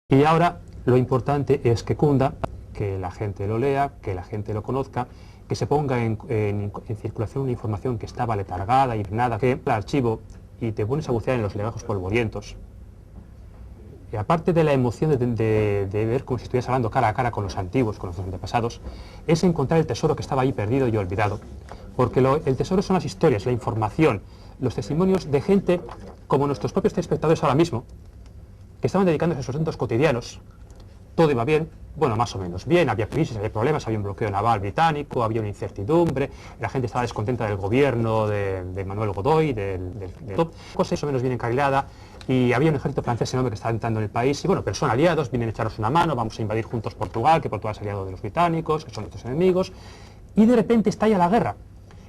Y ahora lo importante es que cunda, que la gente lo lea, que la gente lo conozca, que se ponga en circulación una información que estaba letargada y nada, que el archivo y te pones a bucear en los legajos polvorientos. Y aparte de la emoción de ver como si estuvieras hablando cara a cara con los antiguos, con los antepasados, es encontrar el tesoro que estaba ahí perdido y olvidado. Porque el tesoro son las historias, la información, los testimonios de gente como nuestros propios telespectadores ahora mismo, que estaban dedicándose a sus asuntos cotidianos. Todo iba bien, bueno, más o menos bien, había crisis, había problemas, había un bloqueo naval británico, había una incertidumbre, la gente estaba descontenta del gobierno de Manuel Godoy, cosa más o menos bien encarrilada, y había un ejército francés enorme que estaba entrando en el país, y bueno, pero son aliados, vienen a echaros una mano, vamos a invadir juntos Portugal, que Portugal es aliado de los británicos, que son nuestros enemigos, y de repente estalla la guerra,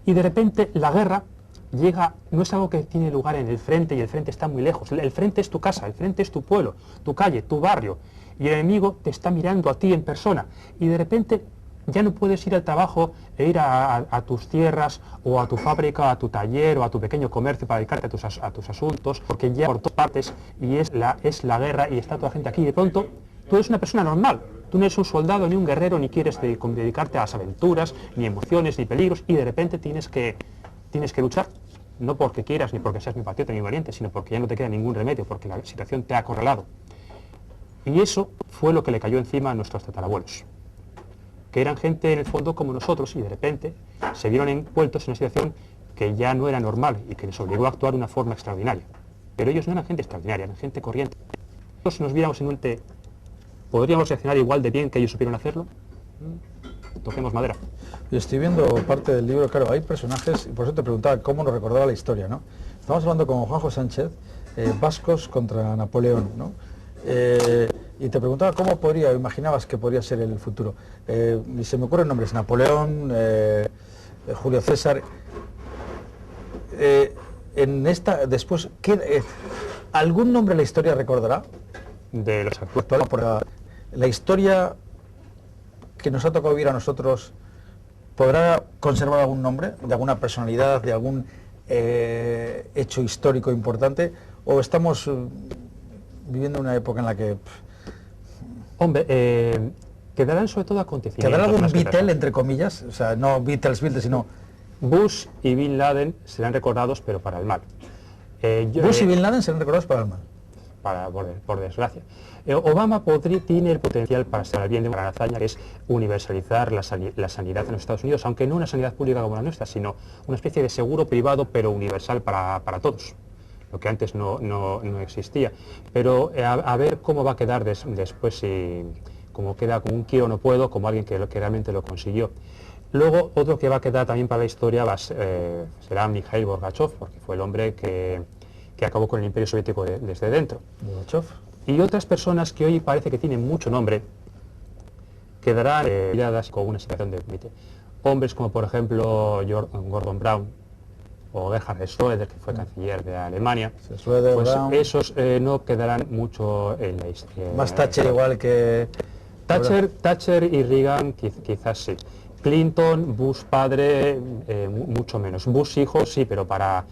y de repente la guerra llega, no es algo que tiene lugar en el frente y el frente está muy lejos, el frente es tu casa, el frente es tu pueblo, tu calle, tu barrio, y el enemigo te está mirando a ti en persona, y de repente ya no puedes ir al trabajo e ir a tus tierras o a tu fábrica, o a tu taller o a tu pequeño comercio para dedicarte a tus asuntos, porque ya por todas partes y es la guerra y está toda la gente aquí, y de pronto tú eres una persona normal, tú no eres un soldado ni un guerrero, ni quieres dedicarte a las aventuras, ni emociones, ni peligros, y de repente tienes que luchar, no porque quieras, ni porque seas muy patriota ni valiente, sino porque ya no te queda ningún remedio, porque la situación te ha acorralado. Y eso fue lo que le cayó encima a nuestros tatarabuelos, que eran gente en el fondo como nosotros, y de repente se vieron envueltos en una situación que ya no era normal y que les obligó a actuar de una forma extraordinaria. Pero ellos no eran gente extraordinaria, eran gente corriente. Si nos viéramos en un ¿podríamos reaccionar igual de bien que ellos supieron hacerlo? Toquemos madera. Yo estoy viendo parte del libro, claro, hay personajes, y por eso te preguntaba cómo nos recordaba la historia, ¿no? Estamos hablando con Juanjo Sánchez, vascos contra Napoleón, ¿no? Y te preguntaba cómo imaginabas que podría ser el futuro. Y se me ocurren nombres, Napoleón, Julio César. Después, ¿algún nombre la historia recordará? De los actuales. La historia que nos ha tocado vivir a nosotros, ¿podrá conservar algún nombre, de alguna personalidad, de algún hecho histórico importante? ¿O estamos viviendo una época en la que... Hombre, quedarán sobre todo acontecimientos. ¿Quedará algún Beatle, entre comillas? O sea, no Beatles, sino... Bush y Bin Laden serán recordados, pero para el mal. Bush y Bin Laden serán recordados para el mal. Por desgracia. Obama tiene el potencial para estar al bien de una gran hazaña, que es universalizar la sanidad en los Estados Unidos, aunque no una sanidad pública como la nuestra, sino una especie de seguro privado, pero universal para todos, lo que antes no existía. Pero a ver cómo va a quedar después, si como queda como un quiero no puedo, como alguien que realmente lo consiguió. Luego, otro que va a quedar también para la historia será Mikhail Gorbachev, porque fue el hombre que acabó con el Imperio Soviético desde dentro. Y otras personas que hoy parece que tienen mucho nombre, quedarán miradas con una situación de límite. Hombres como por ejemplo Gordon Brown o Gerhard Schröder, que fue canciller de Alemania, pues esos no quedarán mucho en la historia. Más Thatcher igual que... Thatcher y Reagan quizás sí. Clinton, Bush padre, mucho menos. Bush hijo sí, pero para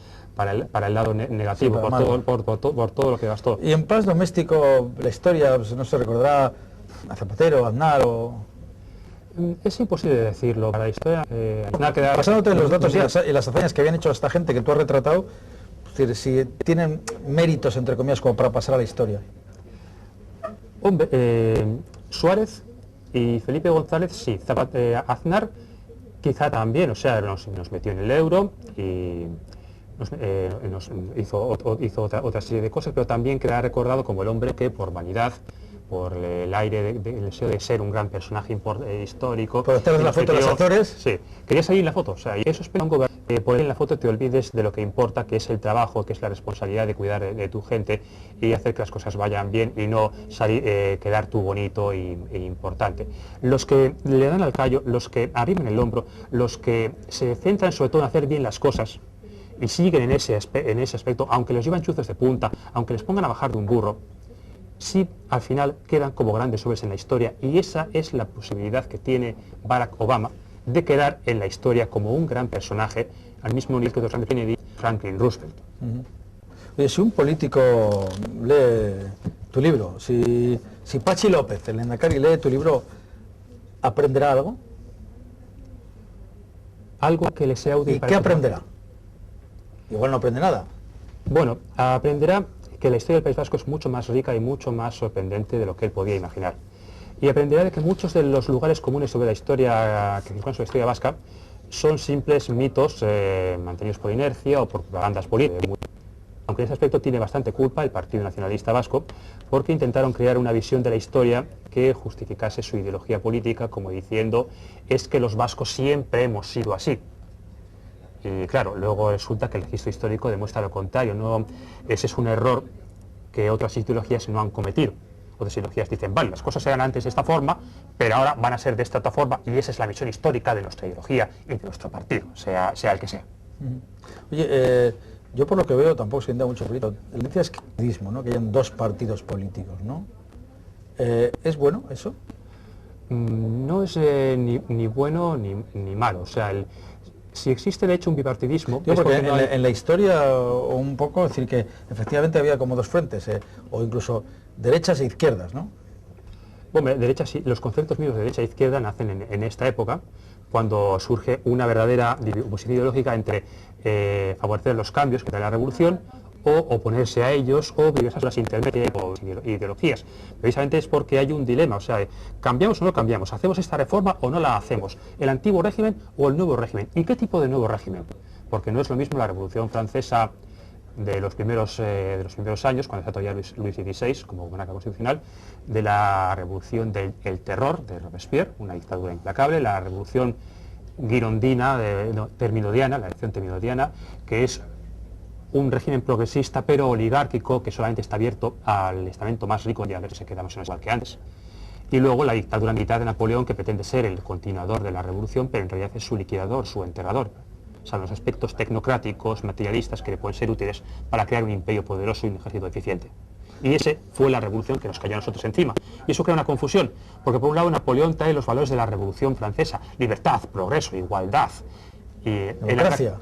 el lado negativo, sí, por todo lo que gastó. Y en paz doméstico, la historia, pues, no se recordará a Zapatero, a Aznar o... Es imposible decirlo, para la historia... Basándote en los datos y las hazañas que habían hecho esta gente que tú has retratado, es decir, si tienen méritos, entre comillas, como para pasar a la historia. Hombre, Suárez y Felipe González, sí. Aznar quizá también, o sea, nos metió en el euro y... nos hizo otra serie de cosas, pero también queda recordado como el hombre que por vanidad, por el aire el deseo de ser un gran personaje histórico. ¿Por estar en la foto de los Azores? Sí, quería salir en la foto, o sea, y eso es que por en la foto te olvides de lo que importa, que es el trabajo, que es la responsabilidad de cuidar de tu gente y hacer que las cosas vayan bien y no quedar tú bonito e importante. Los que le dan al callo, los que arriman el hombro, los que se centran sobre todo en hacer bien las cosas, y siguen en ese aspecto, aunque los llevan chuzos de punta, aunque les pongan a bajar de un burro, sí al final quedan como grandes hombres en la historia, y esa es la posibilidad que tiene Barack Obama de quedar en la historia como un gran personaje, al mismo nivel que los grandes Kennedy, Franklin Roosevelt. Oye, si un político lee tu libro, si Pachi López, el Lehendakari, lee tu libro, ¿aprenderá algo? Algo que le sea útil ¿Y para qué el futuro. aprenderá? Igual no aprende nada. Bueno, aprenderá que la historia del País Vasco es mucho más rica y mucho más sorprendente de lo que él podía imaginar. Y aprenderá de que muchos de los lugares comunes sobre la historia, que circulan sobre la historia vasca, son simples mitos mantenidos por inercia o por propagandas políticas. Aunque en ese aspecto tiene bastante culpa el Partido Nacionalista Vasco, porque intentaron crear una visión de la historia que justificase su ideología política, como diciendo, es que los vascos siempre hemos sido así. Y claro, luego resulta que el registro histórico demuestra lo contrario. No, ese es un error que otras ideologías no han cometido. Otras ideologías dicen, vale, las cosas eran antes de esta forma, pero ahora van a ser de esta otra forma, y esa es la visión histórica de nuestra ideología y de nuestro partido, sea el que sea. Oye, yo por lo que veo tampoco se entiende mucho político. La tendencia es ¿no? Que hayan dos partidos políticos, ¿no? ¿Es bueno eso? No es ni bueno ni malo. O sea, si existe de hecho un bipartidismo... Yo es porque no hay... en la historia un poco, es decir, que efectivamente había como dos frentes, o incluso derechas e izquierdas, ¿no? Bueno, los conceptos míos de derecha e izquierda nacen en esta época, cuando surge una verdadera oposición ideológica entre favorecer los cambios que trae la revolución o oponerse a ellos, o diversas las intermedias o ideologías. Precisamente es porque hay un dilema, o sea, ¿cambiamos o no cambiamos? ¿Hacemos esta reforma o no la hacemos? ¿El antiguo régimen o el nuevo régimen? ¿Y qué tipo de nuevo régimen? Porque no es lo mismo la Revolución Francesa de los primeros años, cuando está todavía Luis XVI como monarca constitucional, de la revolución del terror de Robespierre, una dictadura implacable, la revolución girondina, terminodiana, la elección terminodiana, que es un régimen progresista pero oligárquico que solamente está abierto al estamento más rico y a ver si quedamos en igual que antes. Y luego la dictadura militar de Napoleón, que pretende ser el continuador de la revolución, pero en realidad es su liquidador, su enterrador. O sea, los aspectos tecnocráticos, materialistas que le pueden ser útiles para crear un imperio poderoso y un ejército eficiente. Y esa fue la revolución que nos cayó a nosotros encima. Y eso crea una confusión, porque por un lado Napoleón trae los valores de la Revolución Francesa, libertad, progreso, igualdad. Y Democracia.